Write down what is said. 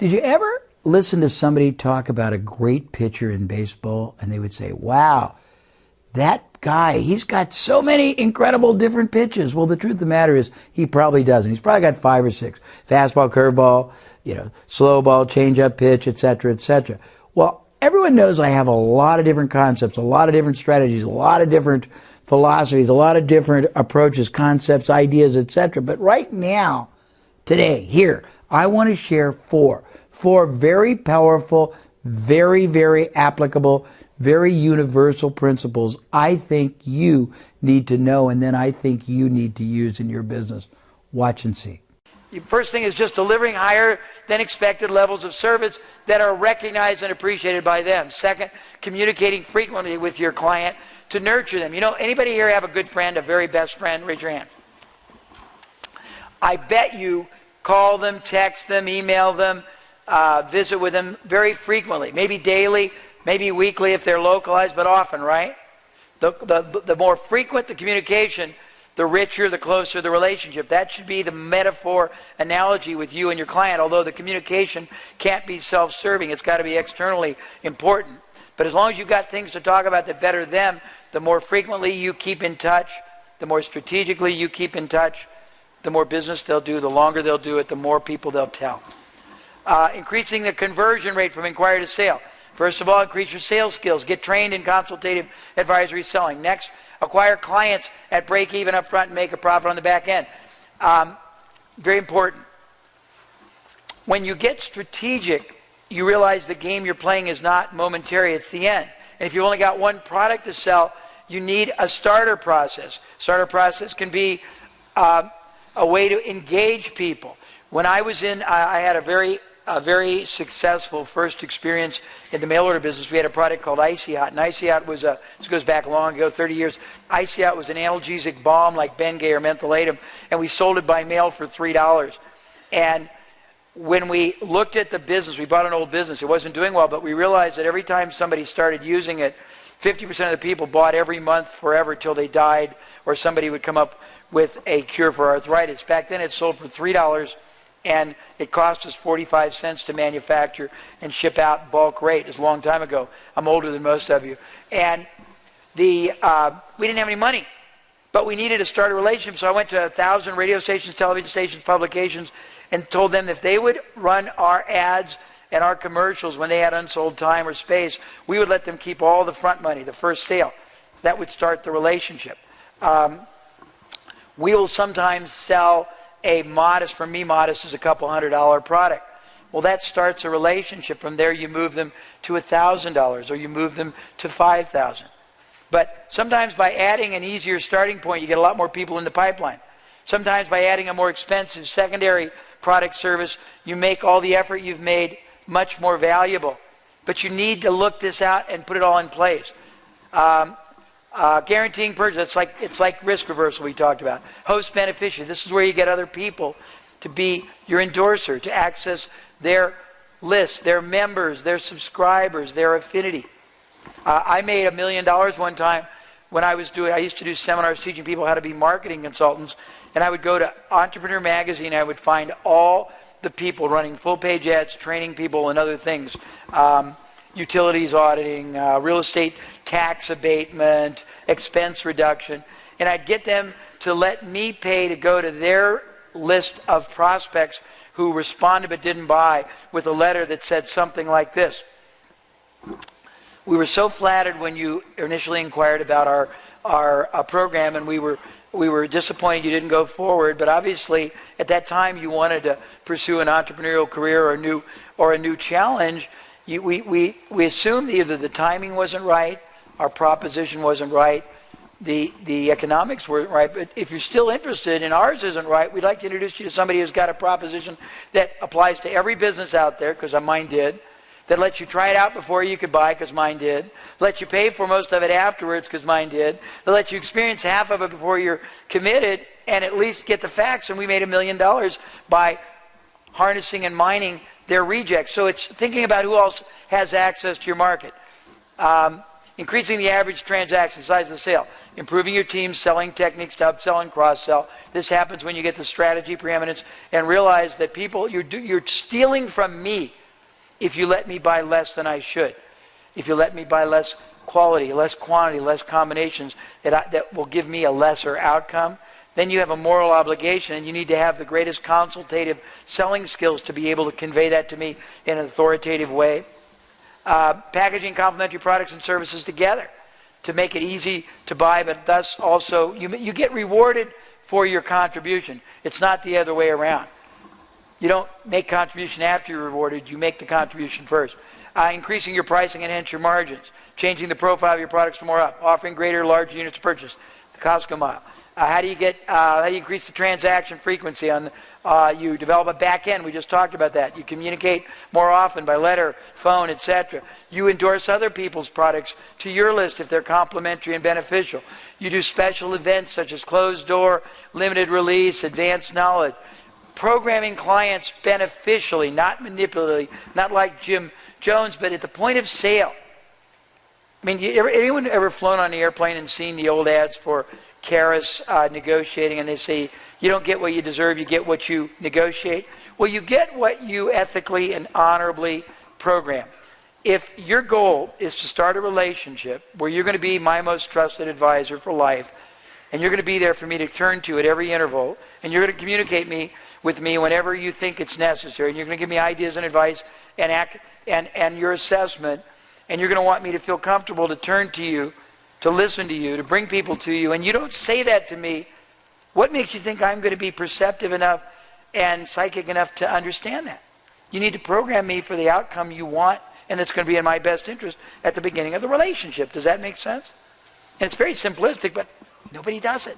Did you ever listen to somebody talk about a great pitcher in baseball and they would say, wow, that guy, he's got so many incredible different pitches. Well, the truth of the matter is he probably doesn't. He's probably got 5 or 6. Fastball, curveball, slow ball, change-up pitch, etc., etc. Well, everyone knows I have a lot of different concepts, a lot of different strategies, a lot of different philosophies, a lot of different approaches, concepts, ideas, etc. But right now, today, here, I want to share 4 very powerful, very, very applicable, very universal principles I think you need to know, and then I think you need to use in your business. Watch and see. The first thing is just delivering higher than expected levels of service that are recognized and appreciated by them. Second, communicating frequently with your client to nurture them. Anybody here have a good friend, a very best friend? Raise your hand. I bet you call them, text them, email them, visit with them very frequently, maybe daily, maybe weekly if they're localized, but often, right? The more frequent the communication, the richer, the closer the relationship. That should be the metaphor analogy with you and your client, although the communication can't be self-serving. It's got to be externally important. But as long as you've got things to talk about that better them, the more frequently you keep in touch, the more strategically you keep in touch, the more business they'll do, the longer they'll do it, the more people they'll tell. Increasing the conversion rate from inquiry to sale. First of all, increase your sales skills. Get trained in consultative advisory selling. Next, acquire clients at break even up front and make a profit on the back end. Very important. When you get strategic, you realize the game you're playing is not momentary, it's the end. And if you've only got one product to sell, you need a starter process. Starter process can be a way to engage people. When I was I had a very successful first experience in the mail order business. We had a product called Icy Hot, and Icy Hot was this goes back long ago, 30 years. Icy Hot was an analgesic balm like Bengay or mentholatum, and we sold it by mail for $3. And when we looked at the business, we bought an old business. It wasn't doing well, but we realized that every time somebody started using it, 50% of the people bought every month forever till they died, or somebody would come up with a cure for arthritis. Back then it sold for $3, and it cost us 45 cents to manufacture and ship out bulk rate. It's a long time ago. I'm older than most of you. And we didn't have any money, but we needed to start a relationship. So I went to 1,000 radio stations, television stations, publications, and told them if they would run our ads and our commercials when they had unsold time or space, we would let them keep all the front money, the first sale. That would start the relationship. We will sometimes sell a modest, for me modest is a couple $100 product. Well, that starts a relationship. From there you move them to $1,000 or you move them to $5,000. But sometimes by adding an easier starting point, you get a lot more people in the pipeline. Sometimes by adding a more expensive secondary product service, you make all the effort you've made much more valuable. But you need to look this out and put it all in place. Guaranteeing purchase, it's like risk reversal we talked about. Host beneficiary, this is where you get other people to be your endorser, to access their list, their members, their subscribers, their affinity. I made $1 million one time when I used to do seminars teaching people how to be marketing consultants, and I would go to Entrepreneur Magazine, I would find all the people running full-page ads, training people and other things. Utilities auditing, real estate tax abatement, expense reduction, and I'd get them to let me pay to go to their list of prospects who responded but didn't buy with a letter that said something like this. We were so flattered when you initially inquired about our program, and we were disappointed you didn't go forward, but obviously at that time you wanted to pursue an entrepreneurial career or a new challenge. We assumed either the timing wasn't right, our proposition wasn't right, the economics weren't right, but if you're still interested and ours isn't right, we'd like to introduce you to somebody who's got a proposition that applies to every business out there, because mine did, that lets you try it out before you could buy, because mine did, let you pay for most of it afterwards, because mine did, that lets you experience half of it before you're committed and at least get the facts. And we made $1 million by harnessing and mining their rejects. So it's thinking about who else has access to your market. Increasing the average transaction size of the sale. Improving your team's selling techniques to upsell and cross-sell. This happens when you get the strategy preeminence and realize that people, you're stealing from me if you let me buy less than I should. If you let me buy less quality, less quantity, less combinations that will give me a lesser outcome, then you have a moral obligation, and you need to have the greatest consultative selling skills to be able to convey that to me in an authoritative way. Packaging complementary products and services together to make it easy to buy, but thus also you get rewarded for your contribution. It's not the other way around. You don't make contribution after you're rewarded. You make the contribution first. Increasing your pricing and hence your margins. Changing the profile of your products to more up. Offering greater large units of purchase. The Costco mile. How do you increase the transaction frequency? You develop a back end. We just talked about that. You communicate more often by letter, phone, etc. You endorse other people's products to your list if they're complementary and beneficial. You do special events such as closed door, limited release, advanced knowledge. Programming clients beneficially, not manipulatively, not like Jim Jones, but at the point of sale. I mean, anyone ever flown on an airplane and seen the old ads for Karis negotiating, and they say, you don't get what you deserve, you get what you negotiate? Well, you get what you ethically and honorably program. If your goal is to start a relationship where you're going to be my most trusted advisor for life, and you're going to be there for me to turn to at every interval, and you're going to communicate with me whenever you think it's necessary, and you're going to give me ideas and advice and your assessment, and you're going to want me to feel comfortable to turn to you, to listen to you, to bring people to you, and you don't say that to me, what makes you think I'm going to be perceptive enough and psychic enough to understand that? You need to program me for the outcome you want, and it's going to be in my best interest at the beginning of the relationship. Does that make sense? And it's very simplistic, but nobody does it.